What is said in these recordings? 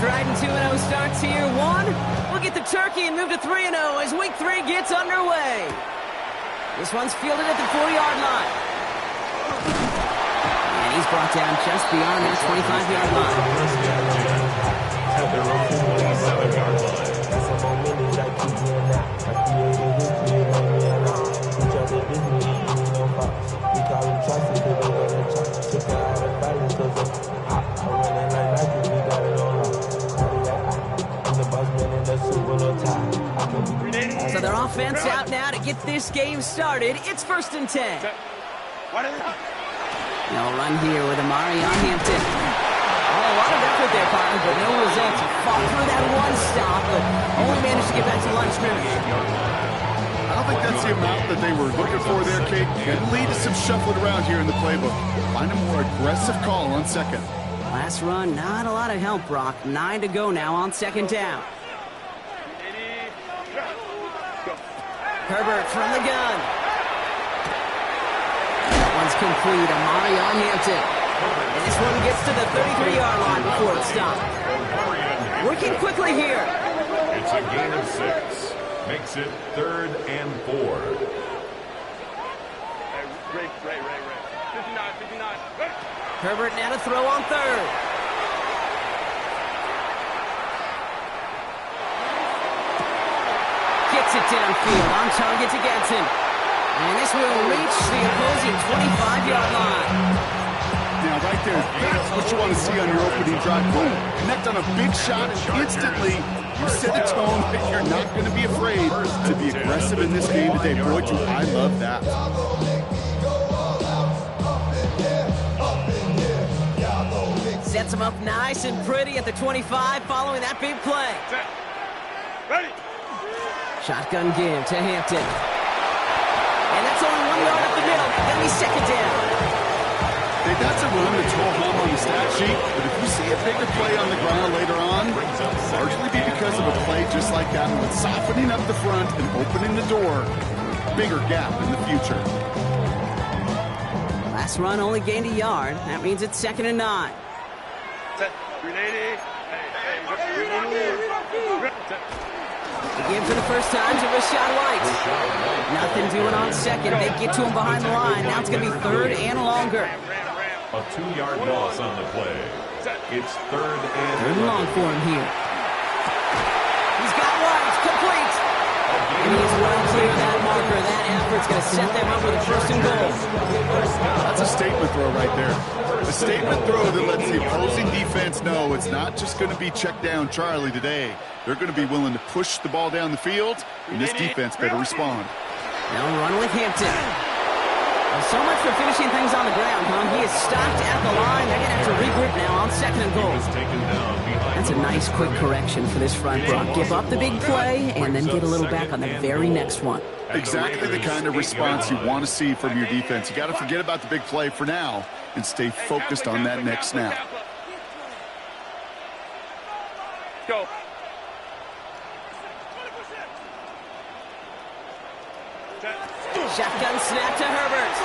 Tried and 2-0 starts here. One, we'll get the turkey and move to 3-0 as week 3 gets underway. This one's fielded at the 4-yard line. And he's brought down just beyond that 25-yard line. So their offense out now to get this game started. It's 1st and 10. No run here with Amari on Hampton. Oh, a lot of effort there, partner, but no results. He fought through that one stop, but only managed to get back to the line of scrimmage. I don't think that's the amount that they were looking for there, Kate. Could lead to some shuffling around here in the playbook. Find a more aggressive call on second. Last run, not a lot of help, Brock. 9 to go now on 2nd down. Herbert from the gun. That one's complete. Amari on Hampton. And this one gets to the 33-yard line before it's stopped. Working quickly here. It's a gain of 6. Makes it 3rd and 4. Ray. 59. Herbert now to throw on 3rd. Gets it downfield, on target to Getson. And this will reach the opposing 25-yard line. Now, right there, that's what you want to see on your opening drive. Boom, connect on a big shot, and instantly you set a tone that you're not going to be afraid to be aggressive in this game today. Boy, I love that. Sets him up nice and pretty at the 25 following that big play. Ready. Shotgun give to Hampton. And that's only 1 yard up the middle. That'll be 2nd down. Hey, that's a run that's all home on the stat sheet, but if you see a bigger play on the ground later on, largely be because of a play just like that one, softening up the front and opening the door. Bigger gap in the future. Last run only gained a yard. That means it's 2nd and 9. Set. Grenade. Again for the first time to Rashad White. Nothing doing on second. They get to him behind the line. Now it's going to be 3rd and longer. A 2-yard loss on the play. It's 3rd and long for him here. He's got White. Complete. And he is well clear of that marker. That effort's going to set them up with a 1st and goal. That's a statement throw right there. A statement throw that lets the opposing defense know it's not just going to be check down Charlie today. They're going to be willing to push the ball down the field, and this defense better respond. Now run with Hampton. Well, so much for finishing things on the ground, huh? He is stopped at the line. They're going to have to regroup now on 2nd and goal. That's a nice quick correction for this front, Brock. Give up the big play and then get a little back on the very next one. Exactly the kind of response you want to see from your defense. You got to forget about the big play for now and stay focused on that next snap. Go. Shotgun snap to Herbert.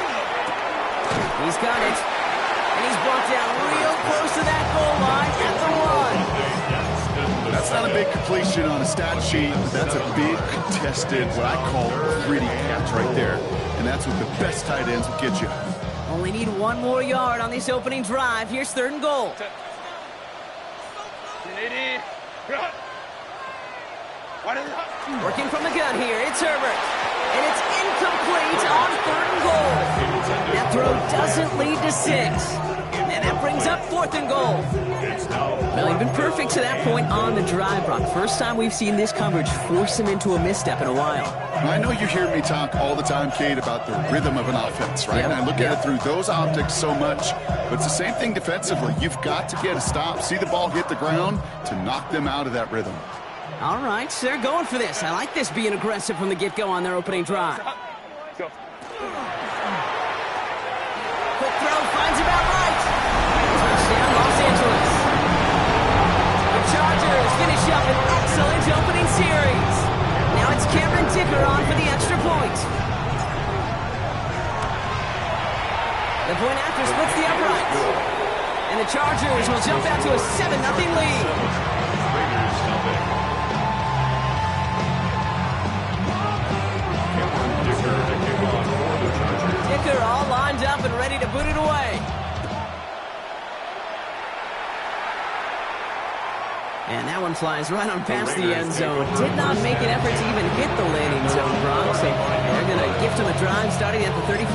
He's got it. And he's brought down real close to that goal line at the 1. That's not a big completion on a stat sheet. That's a big contested, what I call gritty catch right there. And that's what the best tight ends will get you. Only need 1 more yard on this opening drive. Here's 3rd and goal. Working from the gun here. It's Herbert. And it's incomplete on 3rd and goal. That throw doesn't lead to 6. And that brings up 4th and goal. Well, he's been perfect to that point on the drive, Brock. First time we've seen this coverage force him into a misstep in a while. I know you hear me talk all the time, Kate, about the rhythm of an offense, right? Yep. And I look at it through those optics so much. But it's the same thing defensively. You've got to get a stop, see the ball hit the ground to knock them out of that rhythm. All right, so they're going for this. I like this being aggressive from the get-go on their opening drive. Go. Quick throw, finds about right. Touchdown, Los Angeles. The Chargers finish up an excellent opening series. Now it's Cameron Dicker on for the extra point. The point after splits the uprights. And the Chargers will jump out to a 7-0 lead. And that one flies right on past the end zone. Did not make an effort to even hit the landing zone, Brock. So they're going to gift him a drive starting at the 35.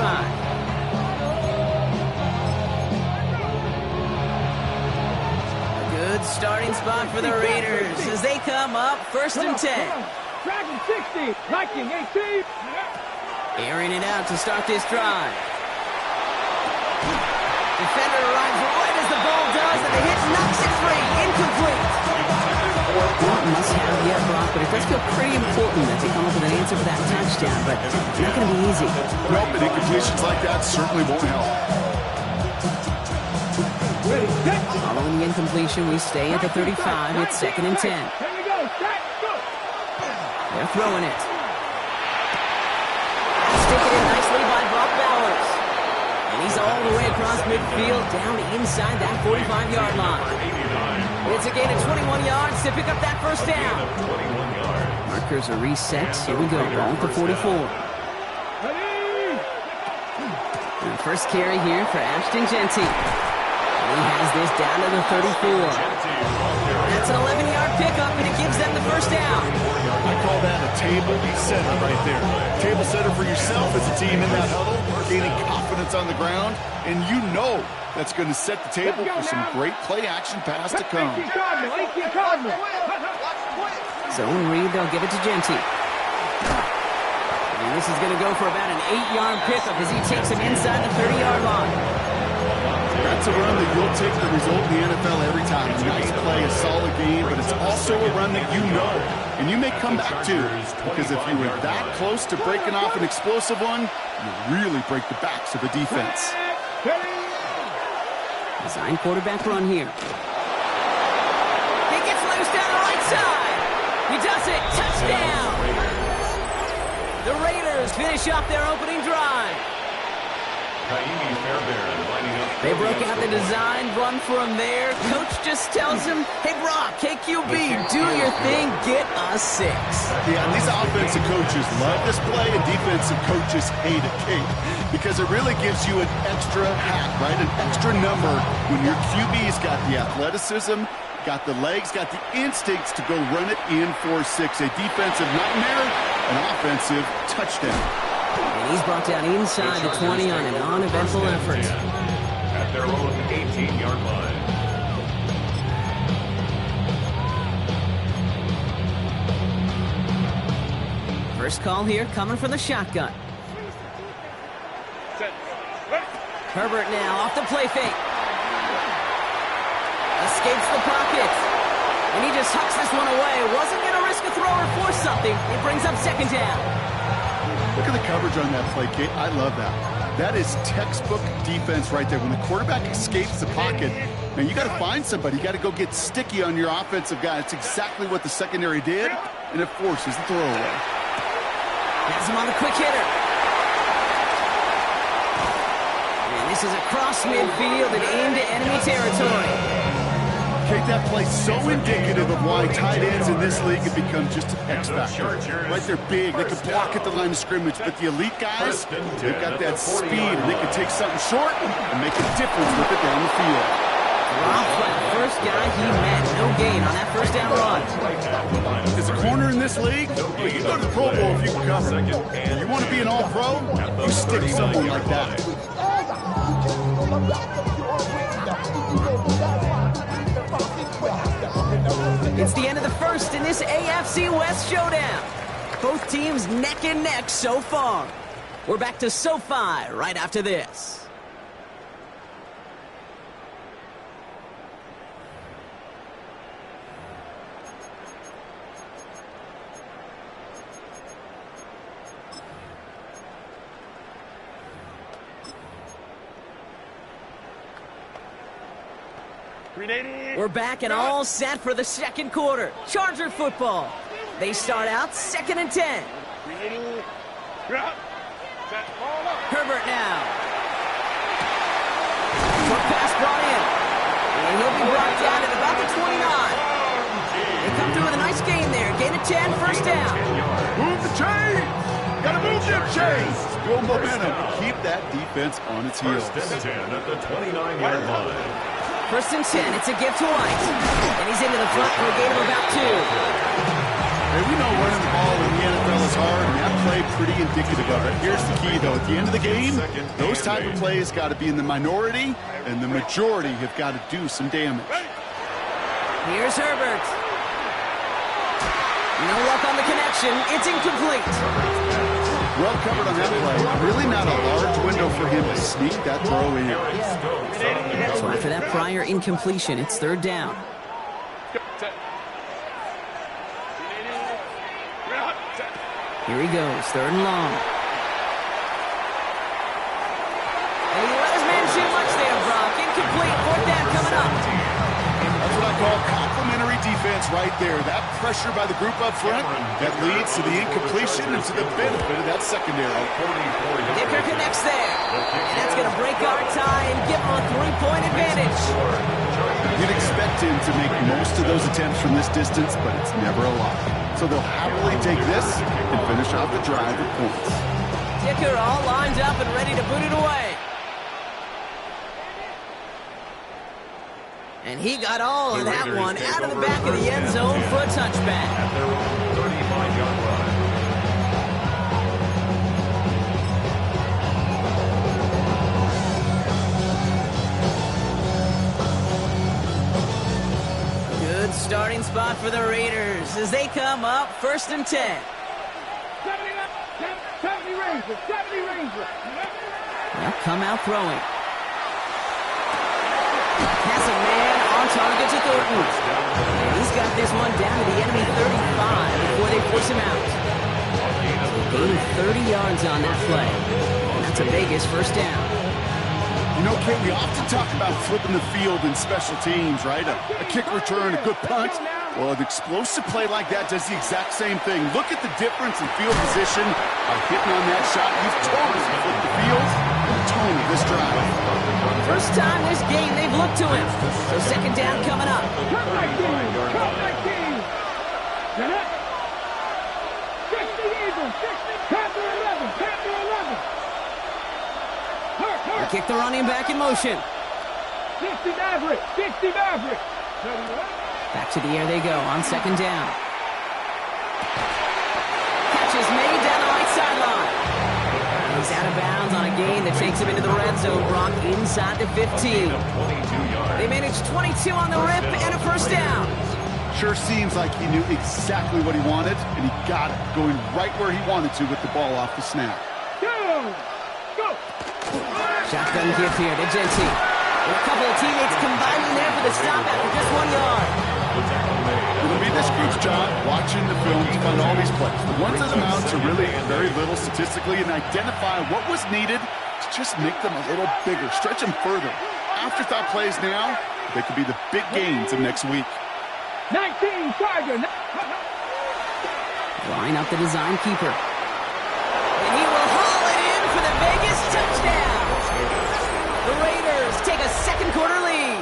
A good starting spot for the Raiders as they come up 1st and 10. Dragon 60, Viking 18. Airing it out to start this drive. Defender arrives right as the ball does, and the hit knocks it free. Incomplete. Not must have yet, Brock, but it does feel pretty important that they come up with an answer for that touchdown, but it's not going to be easy. Nope, and incompletions like that certainly won't help. Following the incompletion, we stay at the 35. It's 2nd and 10. They're throwing it. Stick it in nicely by Brock Bowers. And he's all the way across midfield, down inside that 45-yard line. It's a gain of 21 yards to pick up that 1st down. Markers are reset. Here we go. Ball at the 44. And first carry here for Ashton Genty. And he has this down to the 34. That's an 11-yard pickup, and it gives them the 1st down. I call that a table setter right there. Table setter for yourself as a team in that huddle, gaining confidence on the ground, and you know that's going to set the table for some great play-action pass to come. Zone read, they'll give it to Genty. And this is going to go for about an 8-yard pickup as he takes him inside the 30-yard line. That's a run that you'll take the result in the NFL every time. A nice play, a solid game, but it's also a run that you know, and you may come back to, because if you were that close to breaking off an explosive one, you really break the backs of the defense. Design quarterback run here. He gets loose down the right side. He does it. Touchdown. The Raiders finish up their opening drive. They broke out the design run from there. Coach just tells him, hey, Brock, KQB, do your thing, get a 6. Yeah, and these offensive coaches love this play, and defensive coaches hate it, Kate, because it really gives you an extra hat, right, an extra number when your QB's got the athleticism, got the legs, got the instincts to go run it in for 6. A defensive nightmare, an offensive touchdown. And he's brought down inside the 20 on an uneventful effort. At their own 18-yard line. First call here coming from the shotgun. Herbert now off the play fake. Escapes the pocket. And he just hucks this one away. Wasn't going to risk a throw or force something. It brings up 2nd down. Look at the coverage on that play, Kate. I love that. That is textbook defense right there. When the quarterback escapes the pocket, man, you got to find somebody. You got to go get sticky on your offensive guy. That's exactly what the secondary did, and it forces the throwaway. Has him on the quick hitter. And this is across midfield and into enemy territory. Kate, that play so indicative of why tight ends in this league have become just an X factor. Right, they're big, they can block at the line of scrimmage, but the elite guys, they've got that speed, and they can take something short and make a difference with it down the field. Dropped by the first guy he met. No gain on that 1st down run. As a corner in this league, you go to the Pro Bowl if you can cover. You want to be an all-pro, you stick someone like that. It's the end of the 1st in this AFC West showdown. Both teams neck and neck so far. We're back to SoFi right after this. We're back and all set for the 2nd quarter. Charger football. They start out 2nd and 10. Herbert now. Short pass brought in. And he'll be brought down at about the 29. They come through with a nice gain there. Gain of 10, 1st down. Move the chains! Gotta move them chains! Build momentum. Keep that defense on its heels. 1st and 10 at the 29-yard line. 1st and 10, it's a gift to White. And he's into the front for a gain of about 2. Hey, we know running the ball in the NFL is hard, and that play pretty indicative of it. Here's the key, though. At the end of the game, those type of plays got to be in the minority, and the majority have got to do some damage. Here's Herbert. No luck on the connection. It's incomplete. Well covered on that play. Really not a large window for him to sneak that throw in. So after that prior incompletion, it's 3rd down. Here he goes, 3rd and long. And he let his man shoot much there, Brock. Incomplete, 4th down coming up. That's what I call complementary defense right there. That pressure by the group up front, that leads to the incompletion and to the benefit of that secondary. Dicker connects there. And that's going to break our tie and give him a 3-point advantage. You'd expect him to make most of those attempts from this distance, but it's never a lot. So they'll happily take this and finish off the drive with points. Dicker all lined up and ready to boot it away. And he got all of that one out of the back of the end zone for a touchback. At their own 35-yard line. Good starting spot for the Raiders as they come up 1st and 10. 70 Rangers, 70 Rangers. They'll come out throwing. Passing man on target to Thornton. And he's got this one down to the enemy 35 before they force him out. Gain 30 yards on that play. And that's a Vegas 1st down. You know, Kate, we often talk about flipping the field in special teams, right? A kick return, a good punt. Well, an explosive play like that does the exact same thing. Look at the difference in field position by hitting on that shot. You've totally flipped the field and the tone of this drive. First time this game they've looked to him. So 2nd down coming up. Cut 19. Cut 19. 60 Eagles. 60. Panther 11. Panther 11. They kick the running back in motion. 60 Maverick. 60 Maverick. Back to the air they go on 2nd down. Catch is made down the right sideline. He's out of bounds on a gain that takes him into the red zone, Brock, inside the 15. They managed 22 on the rip and a 1st down. Sure seems like he knew exactly what he wanted, and he got it, going right where he wanted to with the ball off the snap. Go. Shotgun gift here to Genty. And a couple of teammates combining there for the stop after just 1 yard. It'll be this group's job watching the film to find all these plays. The ones that amount to really very little statistically and identify what was needed to just make them a little bigger, stretch them further. Afterthought plays now, they could be the big gains of next week. 19 Tiger. Line up the design keeper. And he will haul it in for the Vegas touchdown. The Raiders take a 2nd quarter lead.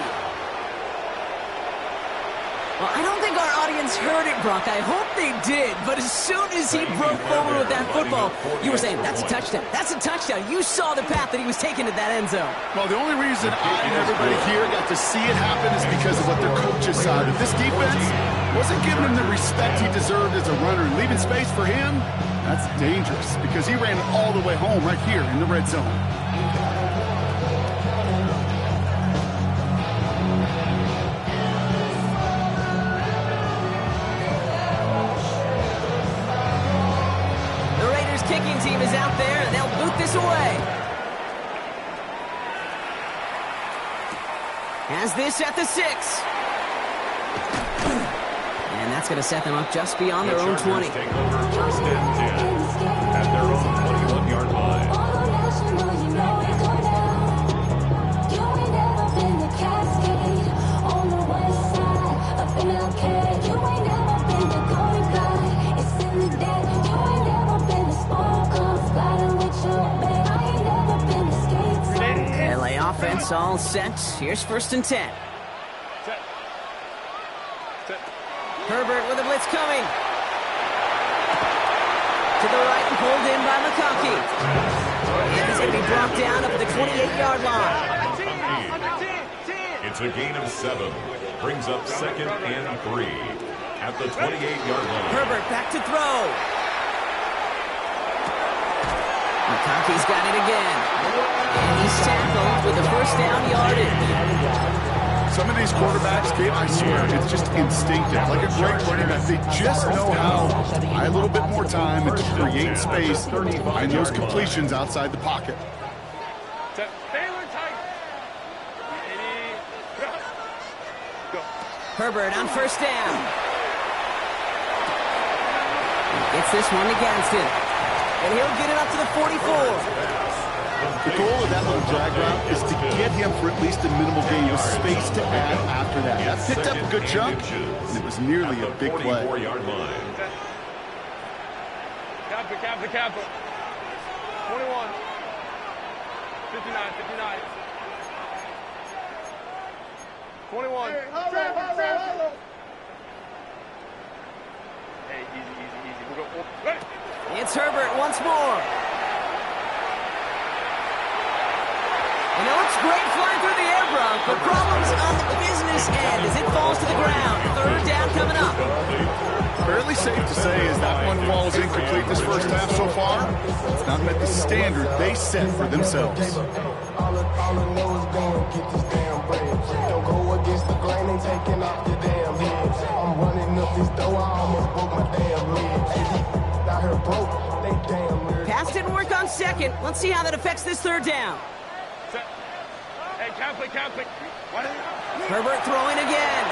Well, I don't think our audience heard it, Brock. I hope they did. But as soon as he broke forward with that football, you were saying, that's a touchdown. That's a touchdown. You saw the path that he was taking to that end zone. Well, the only reason I and everybody here got to see it happen is because of what their coaches saw. That this defense wasn't giving him the respect he deserved as a runner. And leaving space for him, that's dangerous because he ran all the way home right here in the red zone. Kicking team is out there, and they'll boot this away. Has this at the 6. And that's going to set them up just beyond their own 20. Take over 1st and 10 at their own 21-yard line. LA offense all set. Here's 1st and 10. Herbert with a blitz coming. To the right and pulled in by McConkey. And he's going to be brought down up at the 28-yard line. It's a gain of 7. Brings up 2nd and 3 at the 28-yard line. Herbert back to throw. McConkey's got it again. And he's tackled with the first down yardage. Some of these quarterbacks, Gabe, I swear, it's just instinctive. Like a great running back, they just know how to buy a little bit more time and to create space and those completions outside the pocket. Herbert on first down. He gets this one against him. And he'll get it up to the 44. The goal of that little drag route is to get him for at least a minimal gain with space to add after that. That picked up a good chunk, and it was nearly a big play. 44-yard line. Kappa. 21. 59. 21. Hey, easy. We'll go. Ready. It's Herbert once more. You know, it's great flying through the air, Bronk, but problems on the business end as it falls to the ground. Third down coming up. Fairly safe to say is that one falls incomplete this first half so far. It's not met the standard they set for themselves. All I know is going get this damn bread. Don't go against the grain and taking off the damn head. I'm running up this door, I almost broke my damn leg. Out here broke, they damn weird. Pass didn't work on second. Let's see how that affects this third down. Hey, Catholic. Herbert throwing again.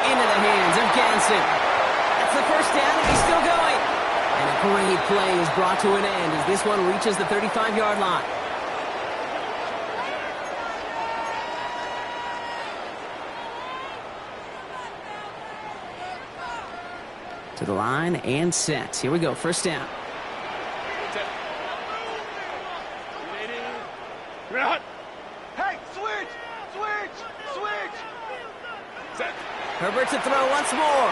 Into the hands of Ganson. That's the first down, and he's still going. And a great play is brought to an end as this one reaches the 35-yard line. To the line and set. Here we go, first down. Hey, switch! Herbert to throw once more.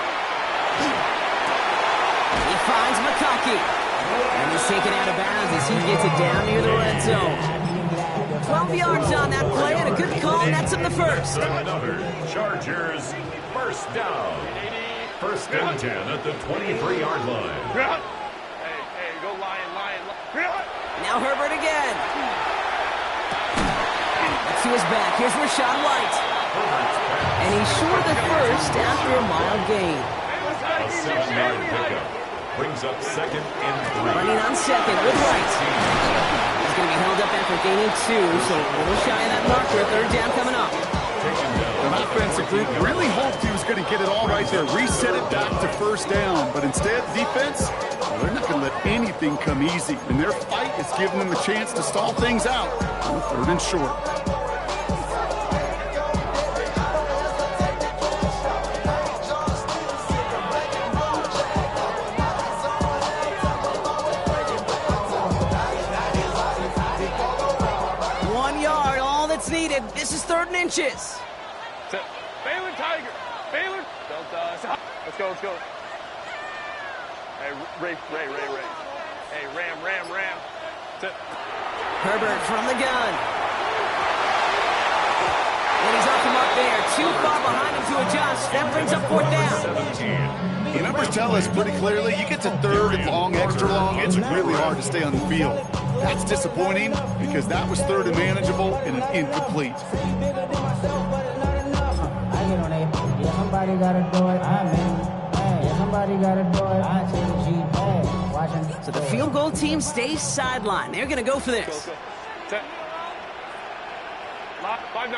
He finds McConkey. And he's taken out of bounds as he gets it down near the red zone. 12 yards on that play and a good call nets him the first. Another Chargers first down. First and 10 at the 23-yard line. Hey, go Lion. Now Herbert again. Back to his back. Here's Rachaad White. And he's short of the first after a mild gain. A 7-yard pickup. Brings up 2nd and 3. Running on second with White. He's going to be held up after gaining 2, so a little shy of that marker. Third down coming up. The offensive group really hoped he was going to get it all right there, reset it back to first down. But instead, defense, they're not going to let anything come easy. And their fight is giving them a chance to stall things out on 3rd and short. Needed. This is 3rd and inches. Baylor Tiger. Baylor. Don't Let's go. Hey, Ray. Hey, Ram. Herbert from the gun. And he's off the mark there. Too far behind him to adjust. That brings up 4th down. The numbers tell us pretty clearly, you get to 3rd and long, extra long, it's really hard to stay on the field. That's disappointing because that was 3rd and manageable and an incomplete. Somebody gotta do it. Somebody gotta do it. So the field goal team stays sidelined. They're going to go for this. Go. Set. 5-9.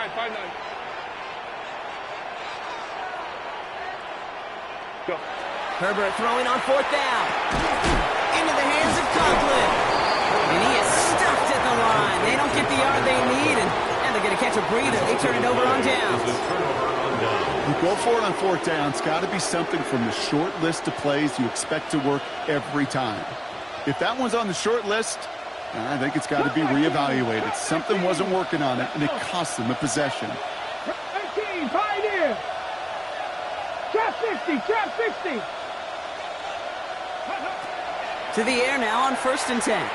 Go. Herbert throwing on 4th down. Into the hands of Conklin. And he is stuffed at the line. They don't get the yard they need, and they're going to catch a breather. They turn it over on downs. You go for it on 4th down. It's got to be something from the short list of plays you expect to work every time. If that one's on the short list, I think it's got to be reevaluated. Something wasn't working on it, and it cost them a possession. 18, Pioneer. Trap 60. To the air now on 1st and 10.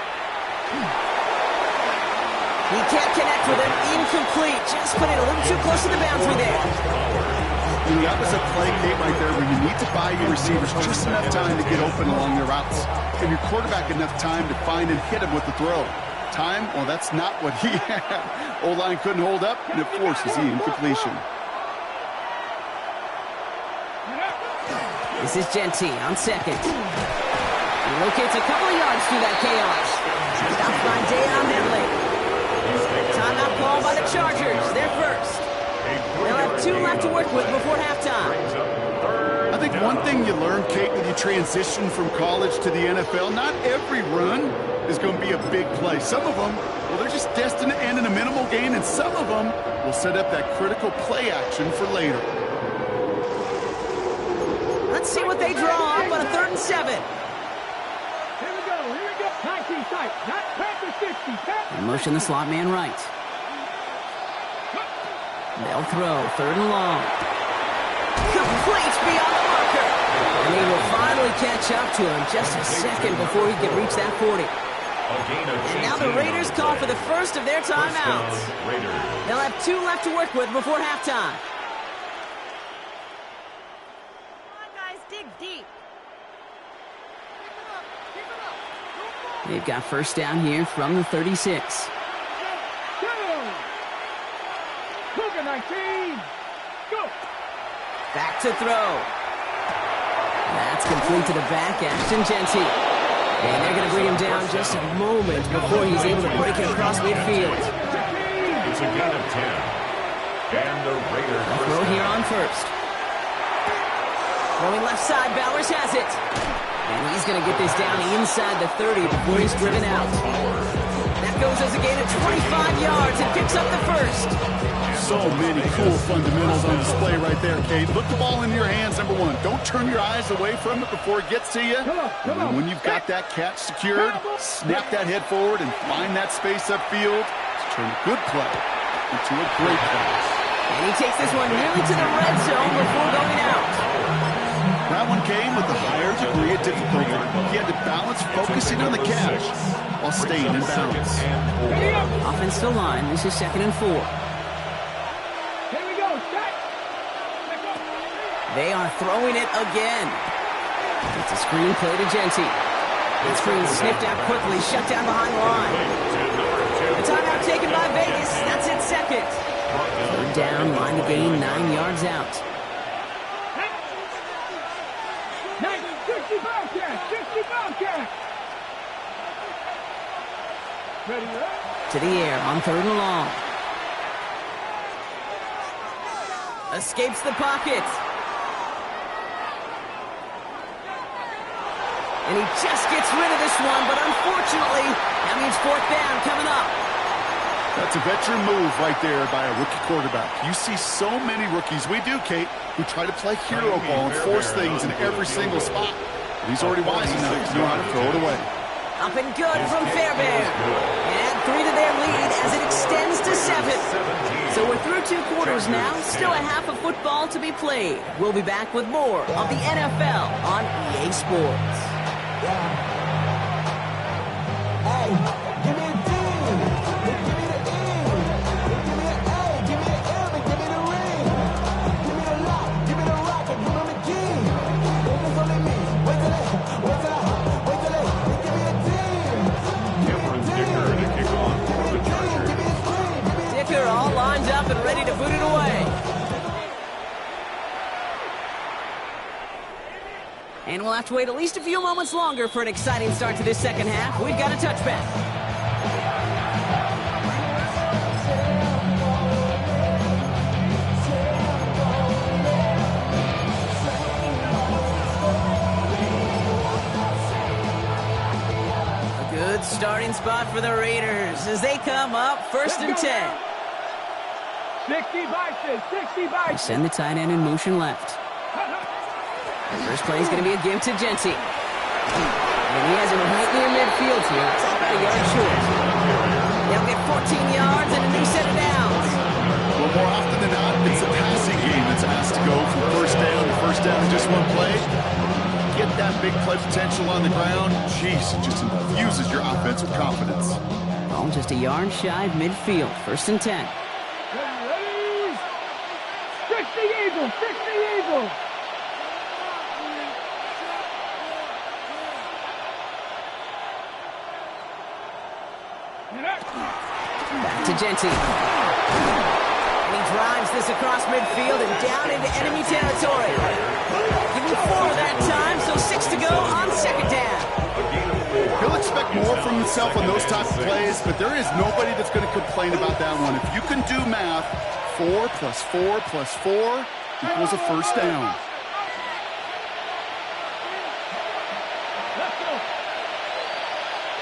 He can't connect with him. Incomplete. Just put it a little too close to the boundary there. That was a play, Kate, right there where you need to buy your receivers just enough time to get open along their routes. Give your quarterback enough time to find and hit him with the throw. Time? Well, that's not what he had. O-line couldn't hold up, and it forces the incompletion. This is Genty on second. He locates a couple of yards through that chaos. Stopped by Deion Henley. Timeout called by the Chargers. They're first. They'll have 2 left to work with before halftime. I think one thing you learn, Kate, when you transition from college to the NFL, not every run is going to be a big play. Some of them, well, they're just destined to end in a minimal gain, and some of them will set up that critical play action for later. Let's see what they draw up on a 3rd and 7. Here we go. 19 tight. Not Panther 60. Motion the slot man right. They'll throw 3rd and long. Complete beyond the marker. And he will finally catch up to him just a second before he can reach that 40. And now the Raiders call for the first of their timeouts. They'll have 2 left to work with before halftime. Dig deep. They've got first down here from the 36. Cougar 19. Go. Back to throw. That's complete to the back, Ashton Genty. And they're going to bring him down just a moment before he's able to break it across midfield. It's a gain of 10. And the Raiders throw here on first. Throwing left side, Bowers has it. And he's going to get this down inside the 30 before he's driven out. That goes as a gain of 25 yards and picks up the first. So many cool fundamentals on display right there, Kate. Put the ball in your hands, number one. Don't turn your eyes away from it before it gets to you. And when you've got that catch secured, snap that head forward and find that space upfield to turn a good play into a great pass. And he takes this one nearly to the red zone before going out. That one came with a higher degree of difficulty. He had to balance focusing on the catch while staying in bounds. Offensive line, this is 2nd and 4. Here we go. Set. They are throwing it again. It's a screen play to Genty. The screen snipped out quickly, shut down behind the line. The timeout taken by Vegas. That's it, 2nd. 3rd down, line to gain 9 yards out. 60 Bobcat. 60 Bobcat. Ready, right? To the air on 3rd and long. Escapes the pocket. And he just gets rid of this one, but unfortunately, that means 4th down coming up. That's a veteran move right there by a rookie quarterback. You see so many rookies, we do, Kate, who try to play hero ball and force things in every single spot. But he's already wise enough to know how to throw it away. Up and good from Fairbairn. And add 3 to their lead as it extends to 7. So we're through 2 quarters now. Still a half of football to be played. We'll be back with more of the NFL on EA Sports. Hey, give me a D. Give me the E. Give me an A. Give me an M. And give me the ring. Give me the lock. Give me the rocket. Give me the key. It's only me. Wait till they give me a D. Cameron Dicker to kick off for the Chargers. Dicker all lined up and ready to boot it away. And we'll have to wait at least a few moments longer for an exciting start to this 2nd half. We've got a touchback. A good starting spot for the Raiders as they come up 1st and 10. 60 Bison. 60 Bison. Send the tight end in motion left. First play is going to be a give to Genty. And he has him right near midfield here. It's about a yard short. They'll get 14 yards and a new set of downs. Well, more often than not, it's a passing game that's asked to go from first down to first down in just one play. Get that big play potential on the ground. Jeez, it just infuses your offense with confidence. Ball just a yard shy of midfield. 1st and 10. Ready? Fix the eagle! Fix the eagle! Back to Genty. And he drives this across midfield and down into enemy territory. Give him 4 that time, so 6 to go on 2nd down. He'll expect more from himself on those types of plays, but there is nobody that's going to complain about that one. If you can do math, 4 plus 4 plus 4 equals a 1st down. Let's go!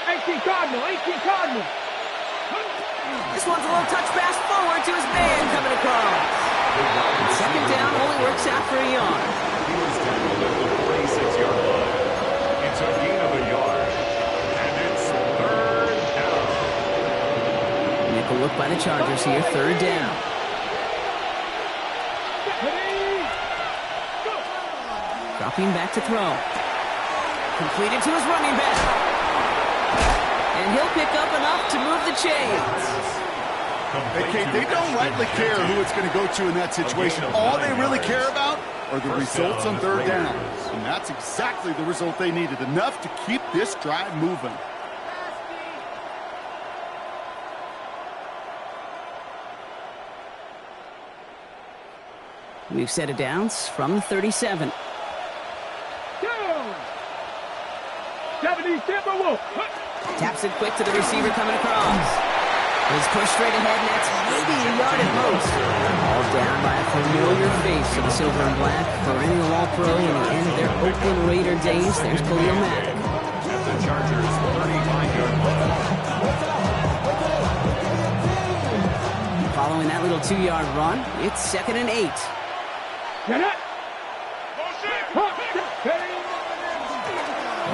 18 Cardinal! 18 Cardinal! This one's a little touch pass forward to his man coming across. And 2nd down only works out for a yard. He was tackled at the 46-yard line. It's a gain of a yard. And it's 3rd down. Nickel look by the Chargers here. 3rd down. Dropping back to throw. Completed to his running back. And he'll pick up enough to move the chains. Hey, Kate, they don't rightly care who it's going to go to in that situation. All they really care about are the results on 3rd down. And that's exactly the result they needed. Enough to keep this drive moving. We've set it downs from the 37. 70 Timberwolf! Taps it quick to the receiver coming across. He's pushed straight ahead, and that's maybe a yard at most. All down by a familiar face of the silver and black. Perennial All-Pro in the end of their Oakland Raider days. There's Khalil Mack. At the Chargers' 35-yard line. Following that little 2-yard run, it's 2nd and 8. Get it!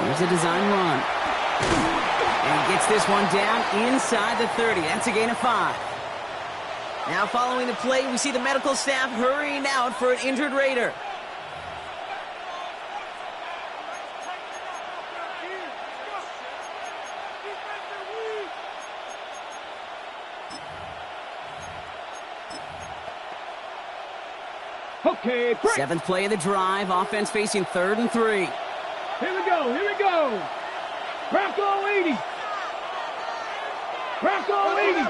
Here's a design run. And gets this one down inside the 30. That's a gain of 5. Now following the play, we see the medical staff hurrying out for an injured Raider. Okay, break. 7th play of the drive. Offense facing 3rd and 3. Here we go, here we go. Bronco 80. Bronco 80.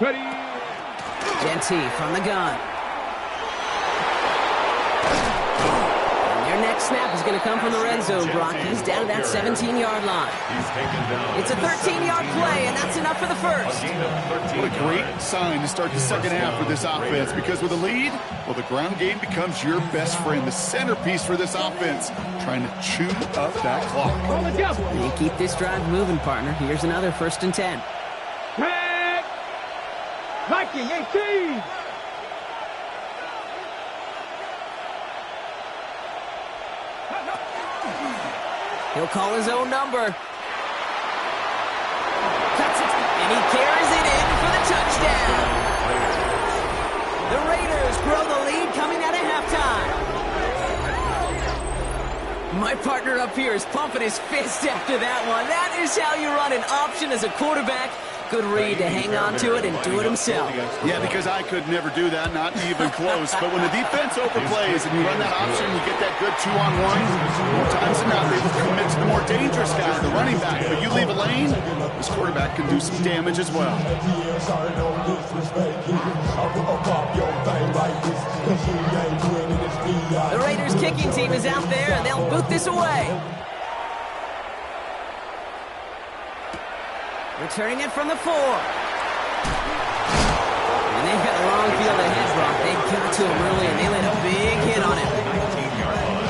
Ready. Genty from the gun. And their next snap is going to come from the red zone, Brock. He's down to that 17-yard line. He's taken down. It's a 13-yard play, and that's enough for the first. What a great sign to start the 2nd half for this offense, because with a lead, well, the ground game becomes your best friend, the centerpiece for this offense, trying to chew up that clock. All together. And keep this drive moving, partner. Here's another 1st and 10. Tag. Viking 18. He'll call his own number. Cuts it, and he carries it in for the touchdown. The Raiders grow the lead coming out of halftime. My partner up here is pumping his fist after that one. That is how you run an option as a quarterback. Good read to hang on to it and do it himself. Yeah, because I could never do that, not even close. But when the defense overplays and you run that option, you get that good 2-on-1, more times than not, they will commit to the more dangerous guy, the running back. But you leave a lane, this quarterback can do some damage as well. The Raiders kicking team is out there, and they'll boot this away. Returning it from the 4. And they've got a long field ahead, Brock. They got to him early, and they laid a big hit on him. 19-yard line.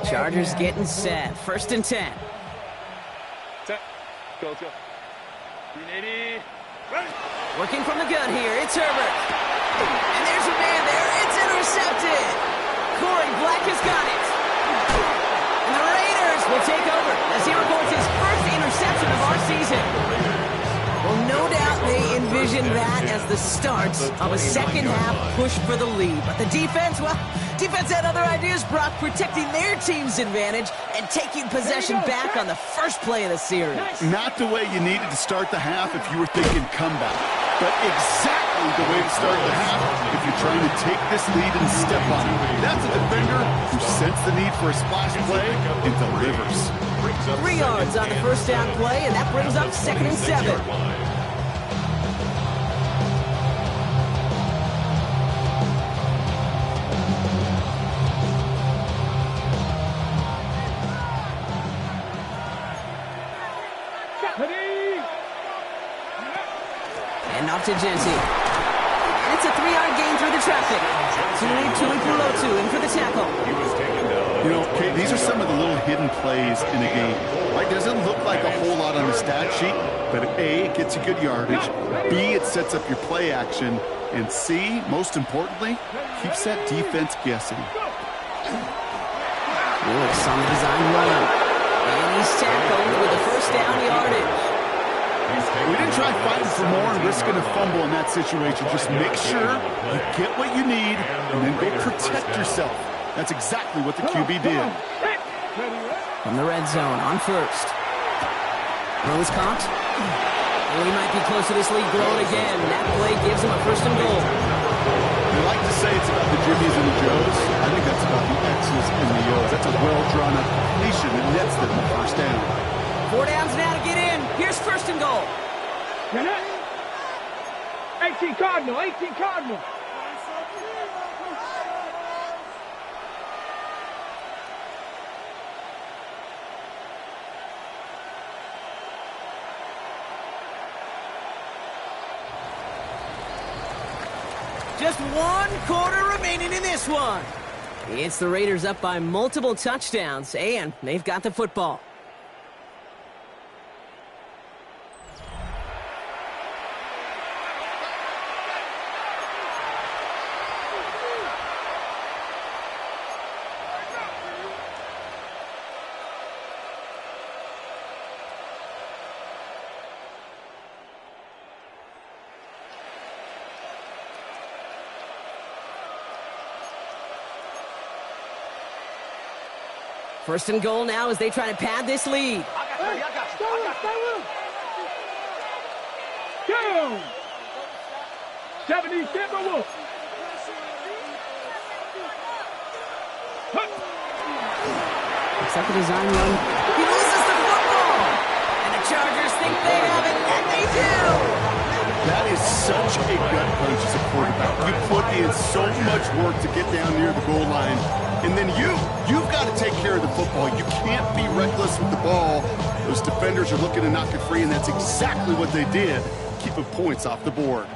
Chargers getting set. 1st and 10. Set. Let's go. 380. Ready. Working from the gun here. It's Herbert. And there's a man there. It's intercepted. Corey Black has got it. And the Raiders will take over as he records his first interception of our season. Well, no doubt they envision envision that as the start of a second-half push for the lead. But the defense, well, defense had other ideas, Brock, protecting their team's advantage and taking possession back on the first play of the series. Not the way you needed to start the half if you were thinking comeback, but exactly the way to start the half if you're trying to take this lead and step on it. That's a defender who sensed the need for a splash play and delivers. 3 yards on the first down play, and that brings up 2nd and 7. And off to Genty. And it's a 3-yard gain through the traffic. Tuli Pulotu in for the tackle. You know, Kate, these are some of the little hidden plays in a game. Right? Doesn't look like a whole lot on the stat sheet, but A, it gets you good yardage. B, it sets up your play action. And C, most importantly, keeps that defense guessing. Lewis on the design run. And he's tackled with the first down yardage. We didn't try fighting for more and risking a fumble in that situation. Just make sure you get what you need and then go protect yourself. That's exactly what the QB did. From the red zone on first. Rose caught. Oh, he might be close to this lead growing again. That play gives him a 1st and goal. We like to say it's about the Jimmies and the Joes. I think that's about the X's and the O's. That's a well-drawn-up completion that nets them the 1st down. 4 downs now to get in. Here's 1st and goal. 18 Cardinal, 18 Cardinal. Just 1 quarter remaining in this one. It's the Raiders up by multiple touchdowns, and they've got the football. First and goal now as they try to pad this lead. Go! 70 Timberwolves. Except the design run. He loses the football! And the Chargers think they have it, and they do! That is such a gut punch as a quarterback. You put in so much work to get down near the goal line, and then you've got to take care of the football. You can't be reckless with the ball. Those defenders are looking to knock it free, and that's exactly what they did, keeping points off the board.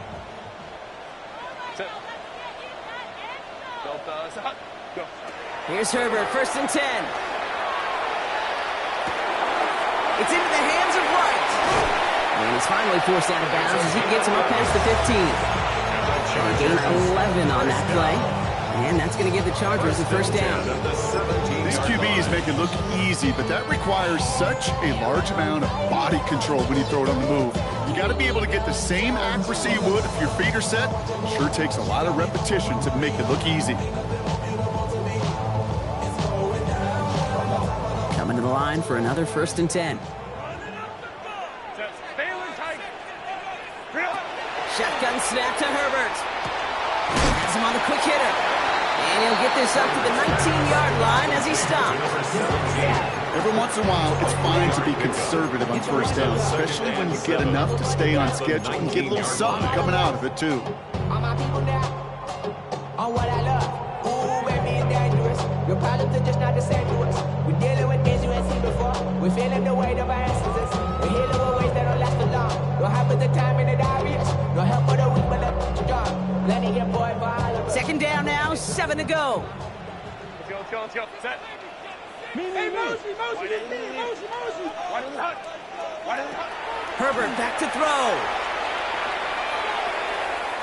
Here's Herbert, 1st and 10. It's into the hands of White. And he's finally forced out of bounds as he gets him up past the 15. A gain 11 on that play. And that's going to give the Chargers the 1st down. These QBs make it look easy, but that requires such a large amount of body control when you throw it on the move. You got to be able to get the same accuracy you would if your feet are set. Sure takes a lot of repetition to make it look easy. Coming to the line for another 1st and 10. Shotgun snap to Herbert. Has him on the quick hitter. And he'll get this up to the 19-yard line as he stops. Every once in a while, it's fine to be conservative on 1st down, especially when you get enough to stay on schedule and get a little something coming out of it, too. All my people now, on what I love. Ooh, baby, it's dangerous. Your problems are just not the same to us. We're dealing with things you ain't seen before. We're feeling the weight of our instances. We're healing with ways that don't last for long. Don't happen the time in the obvious. No help for the weak, but the strong. Letting your boy violate. 2nd down now, 7 to go. Let's go. Set. Hey, Mosey. Herbert back to throw.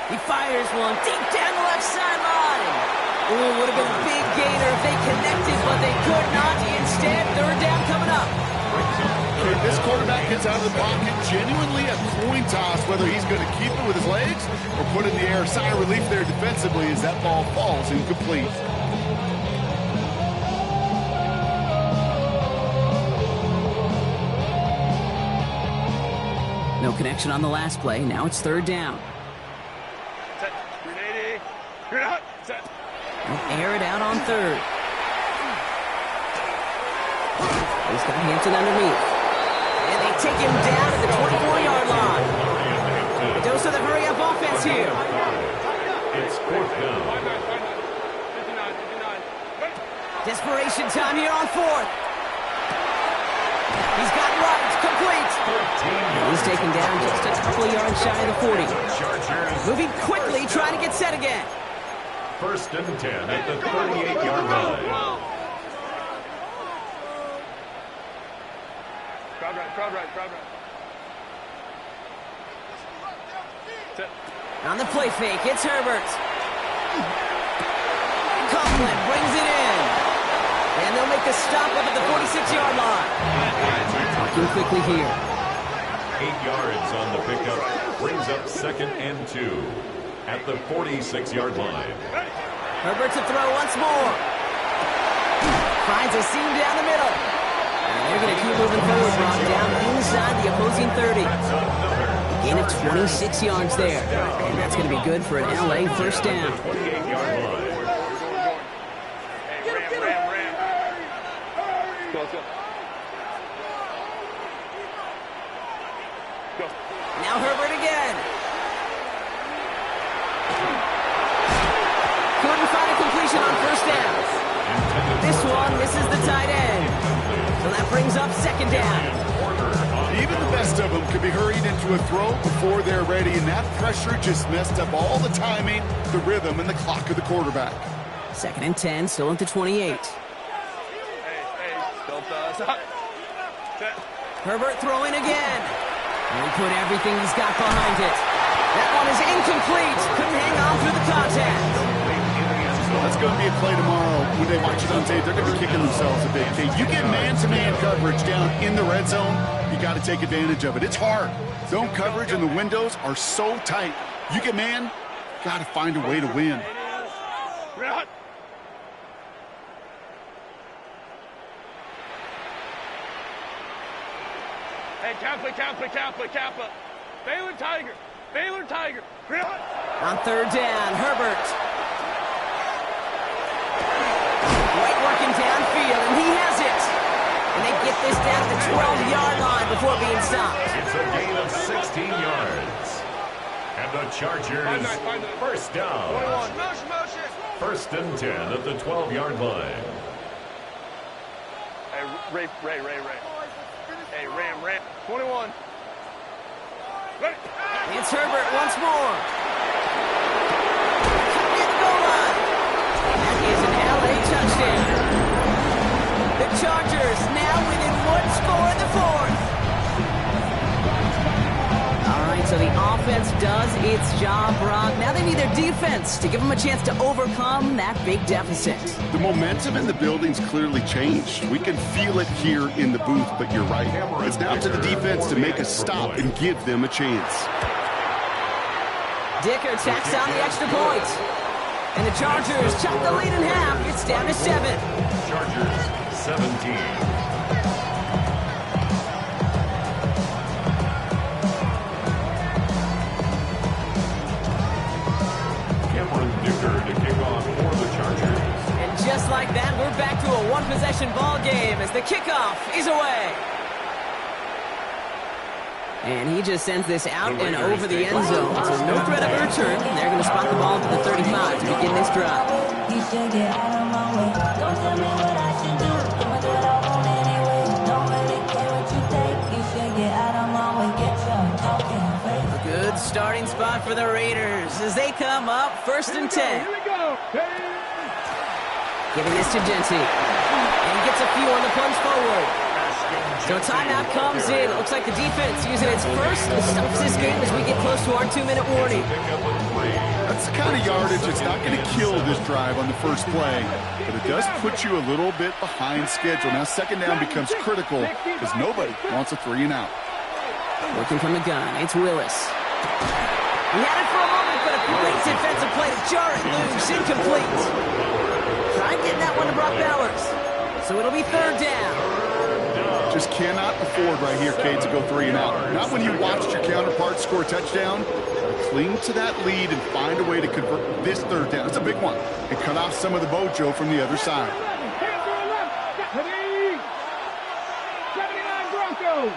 He fires one deep down the left sideline. Ooh, would have been a big gainer if they connected, but they could not. Instead, 3rd down coming up. this quarterback gets out of the pocket, genuinely a coin toss whether he's going to keep it with his legs or put it in the air. Sigh of relief there defensively as that ball falls incomplete. No connection on the last play. Now it's third down. Set. 380. You're out. Set. They'll air it out on third. He's got Hampton underneath. And they take him down at the 24-yard line. A dose of the hurry-up offense here. It's fourth down. 59. Desperation time here on fourth. He's got right, complete. He's taken down just a couple of yards shy of the 40. Moving quickly, trying to get set again. First and 10 at the 38-yard line. Crowd right. Set. On the play fake, it's Herbert. Coughlin brings it in. And they'll make the stop up at the 46-yard line. Talking quickly here. 8 yards on the pickup. Brings up second and 2 at the 46-yard line. Herbert to throw once more. Finds a seam down the middle. And they're going to keep moving forward, Rob, down inside the opposing 30. A gain of 26 yards there. And that's going to be good for an LA first down. 28-yard line. Now Herbert again. Couldn't find a completion on first down. This one misses the tight end. So that brings up second down. Even the best of them could be hurried into a throw before they're ready, and that pressure just messed up all the timing, the rhythm, and the clock of the quarterback. Second and 10, still at the 28. Stop. Set. Herbert throwing again. And he put everything he's got behind it. That one is incomplete. Couldn't hang on through the contact. That's going to be a play tomorrow. When they watch it on tape, they're going to be kicking themselves a bit. Okay, you get man-to-man coverage down in the red zone, you got to take advantage of it. It's hard. Zone coverage and the windows are so tight. You get man, got to find a way to win. Hey, Kappa. Baylor Tiger. On third down, Herbert. White working downfield, and he has it. And they get this down to the 12-yard line before being stopped. It's a gain of 16 yards. And the Chargers, first down. Motion. First and 10 at the 12-yard line. Hey, Ray. Hey, Ram. 21. Ready. It's Herbert once more. At the goal line. That is an LA touchdown. The Chargers now within one score in the fourth. All right, so the offense does its job, Brock. Now they need their defense to give them a chance to overcome that big deficit. The momentum in the building's clearly changed. We can feel it here in the booth, but you're right. It's now to the defense to make a stop and give them a chance. Dicker tacks on the extra point. And the Chargers chop the lead in half. It's down to 7. Chargers, 17. To kick off for the Chargers. And just like that, we're back to a one-possession ball game as the kickoff is away. And he just sends this out and over the end zone. So no threat of a return. They're going to spot the ball to the 35 to begin this drive. You should get out of my way. Don't tell me what I should do. I'ma do it all on anyway. Don't really care what you think. You should get out of my way. Get your talking face. A good starting spot for the Raiders as they come up first and 10. Here we go. Giving this to Genty. And he gets a few on the punch forward. So timeout comes in. It looks like the defense using its first stops this game as we get close to our 2-minute warning. That's the kind of yardage that's not going to kill this drive on the first play, but it does put you a little bit behind schedule. Now second down becomes critical because nobody wants a 3-and-out. Working from the gun, it's Willis. He had it for a moment, but a great defensive play to jar it loose. Incomplete. Try getting that one to Brock Bowers. So it'll be third down. Just cannot afford right here, Kate, to go 3-and-out. Not when you watched your counterpart score a touchdown. Cling to that lead and find a way to convert this third down. It's a big one. And cut off some of the mojo from the other side. 79 Broncos.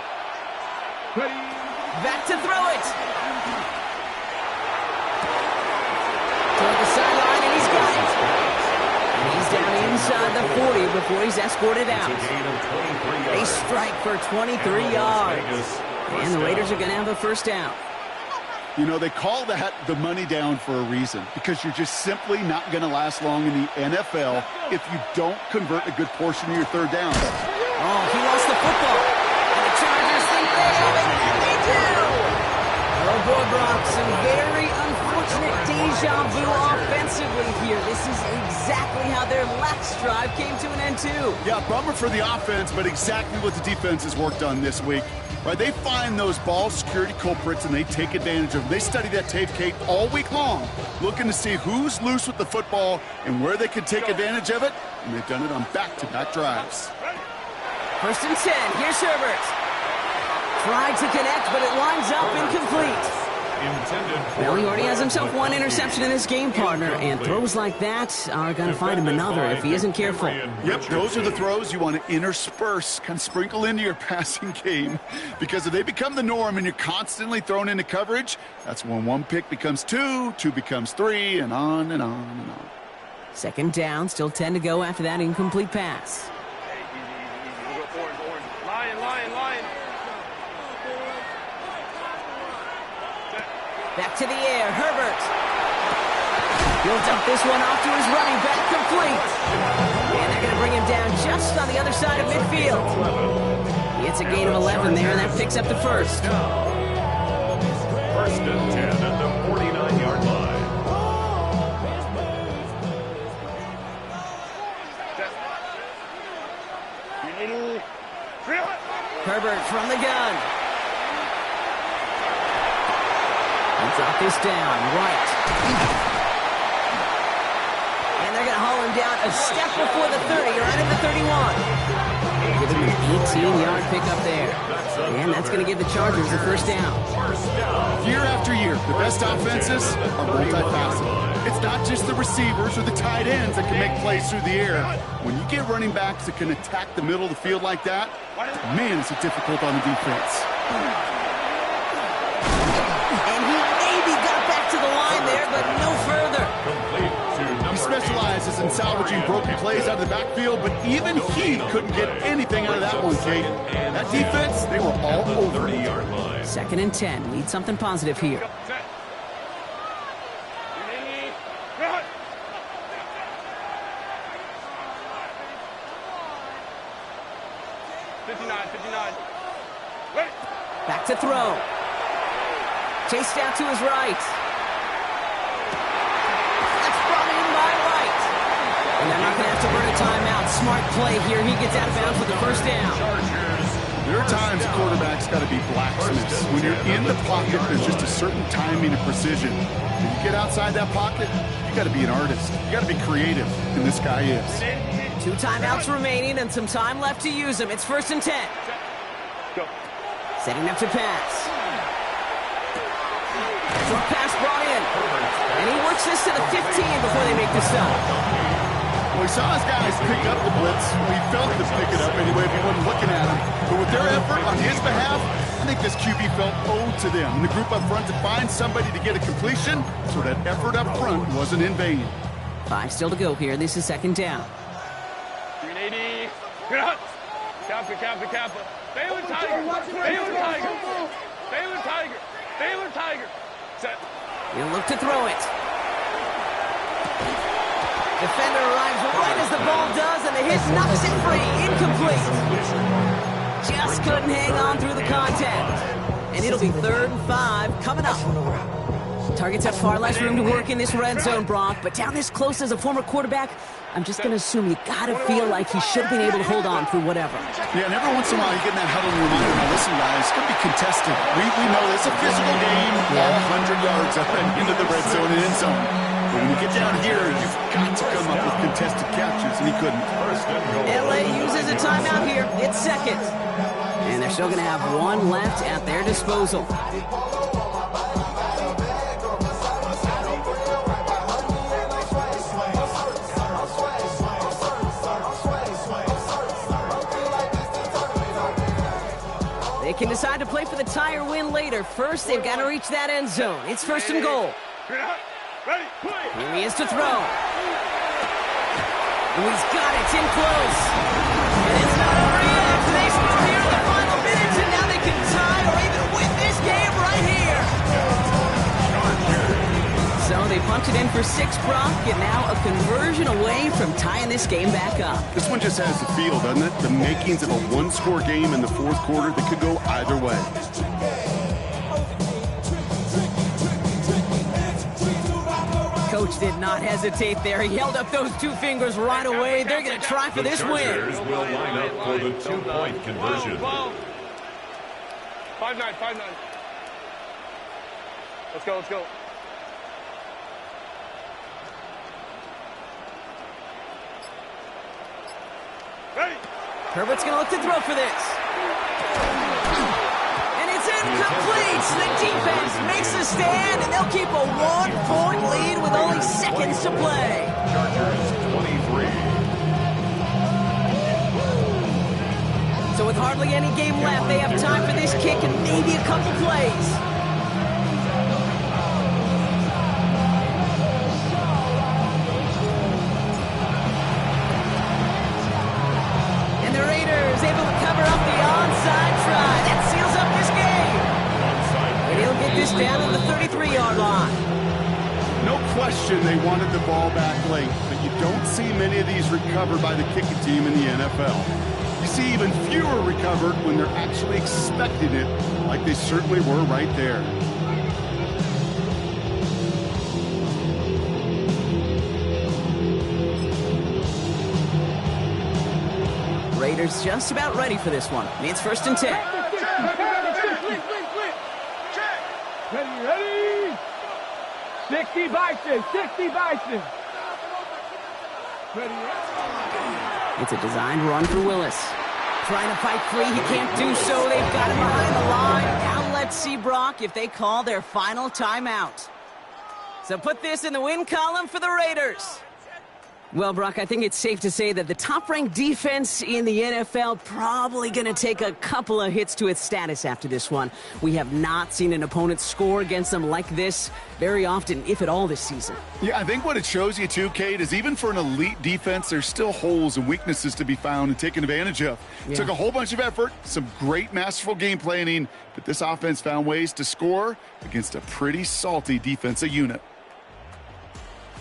Back to throw it. Toward the sideline, and he's got it. And he's down inside the 40 before he's escorted out. They strike for 23 yards. And the Raiders are going to have a first down. You know, they call that the money down for a reason, because you're just simply not going to last long in the NFL if you don't convert a good portion of your third down. Oh, he lost the football. And the Chargers think they have it, and they do. Oh, boy, Brock, some very unfortunate deja vu offensively here. This is exactly how their last drive came to an end, too. Yeah, bummer for the offense, but exactly what the defense has worked on this week. Right, they find those ball security culprits and they take advantage of them. They study that tape, Kate, all week long, looking to see who's loose with the football and where they can take advantage of it, and they've done it on back-to-back drives. First and 10, here's Herbert. Tried to connect, but it lines up incomplete. Well, he already has himself one interception in his game, partner, and throws like that are going to find him another if he isn't careful. Yep, those are the throws you want to intersperse, kind of sprinkle into your passing game, because if they become the norm and you're constantly thrown into coverage, that's when one pick becomes two becomes three, and on and on and on. Second down, still 10 to go after that incomplete pass. Easy. We'll go orange. Lion. Back to the air, Herbert. He'll dump this one off to his running back, complete. And they're going to bring him down just on the other side of midfield. He hits a gain of 11 there, and that picks up the first. First and 10 at the 49-yard line. Herbert from the gun. And drop this down, right. And they're going to haul him down a step before the 30, right at the 31. Give him an 18-yard pickup there. And that's going to give the Chargers the first down. Year after year, the best offenses are multifaceted. It's not just the receivers or the tight ends that can make plays through the air. When you get running backs that can attack the middle of the field like that, man, is it difficult on the defense. And he maybe got back to the line there, but no further. He specializes in salvaging broken plays out of the backfield, but even he couldn't get anything out of that one, Kate. That defense, they were all over. 30-yard line. Second and 10. Need something positive here. Back to throw. Chased out to his right. That's brought in by White. And they're not going to have to burn a timeout. Smart play here. He gets out of bounds with the first down. There are times quarterbacks got to be blacksmiths. When you're in the pocket, there's just a certain timing and precision. When you get outside that pocket, you got to be an artist. You got to be creative, and this guy is. 2 timeouts remaining and some time left to use them. It's first and 10. Setting up to pass. Short pass brought in. And he works this to the 15 before they make the stop. Well, he saw his guys pick up the blitz. He felt them pick it up anyway if he wasn't looking at him. But with their effort on his behalf, I think this QB felt owed to them. And the group up front to find somebody to get a completion, so that effort up front wasn't in vain. 5 still to go here. This is second down. 380. Kappa. Baylor Tiger. Set. He'll look to throw it. Defender arrives right as the ball does, and the hit knocks it free. Incomplete. just couldn't hang on through the contact. And it'll be 3rd and 5 coming up. Targets have far less room to work in this red zone, Brock, but down this close as a former quarterback, I'm just going to assume you got to feel like he should have been able to hold on through whatever. Yeah, and every once in a while you get in that huddle and reminder, now listen, guys, it's going to be contested. We know it's a physical game, 100 yards up and into the red zone and end zone. But when you get down here, you've got to come up with contested catches, and he couldn't. LA uses a timeout here. It's 2nd. And they're still going to have one left at their disposal. They can decide to play for the tie or win later. First, they've got to reach that end zone. It's 1st and goal. Here he is to throw. And he's got it. It's in close. And it's not over yet. They score here in the final minutes, and now they can tie or even win this game right here. So they pumped it in for 6, Brock, and now a conversion away from tying this game back up. This one just has the feel, doesn't it? The makings of a one-score game in the 4th quarter that could go either way. Coach did not hesitate there. He held up those 2 fingers right away. They're going to try for this win. The Chargers will line up for the 2-point conversion. 5-9, 5-9. Let's go, let's go. Ready. Herbert's going to look to throw for this. And it's incomplete. The defense makes a stand, and they'll keep a 1-point lead with only seconds to play. Chargers 23. So with hardly any game left, they have time for this kick and maybe a couple plays. And the Raiders able to cover up the onside try. That seals up this game. And he'll get this down to the 33-yard line. No question they wanted the ball back late, but you don't see many of these recovered by the kicking team in the NFL. You see even fewer recovered when they're actually expecting it, like they certainly were right there. Raiders just about ready for this one. It's 1st and 10. Ready? 60 Bison, 60 Bison. Ready? It's a designed run for Willis. Trying to fight free, he can't do so. They've got him behind the line. Now let's see, Brock, if they call their final timeout. So put this in the win column for the Raiders. Well, Brock, I think it's safe to say that the top-ranked defense in the NFL probably going to take a couple of hits to its status after this one. We have not seen an opponent score against them like this very often, if at all, this season. Yeah, I think what it shows you, too, Kate, is even for an elite defense, there's still holes and weaknesses to be found and taken advantage of. Yeah. Took a whole bunch of effort, some great masterful game planning, but this offense found ways to score against a pretty salty defensive unit.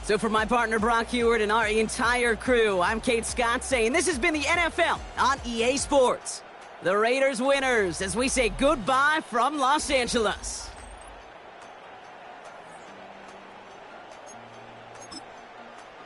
So for my partner, Brock Heward, and our entire crew, I'm Kate Scott saying this has been the NFL on EA Sports. The Raiders winners as we say goodbye from Los Angeles.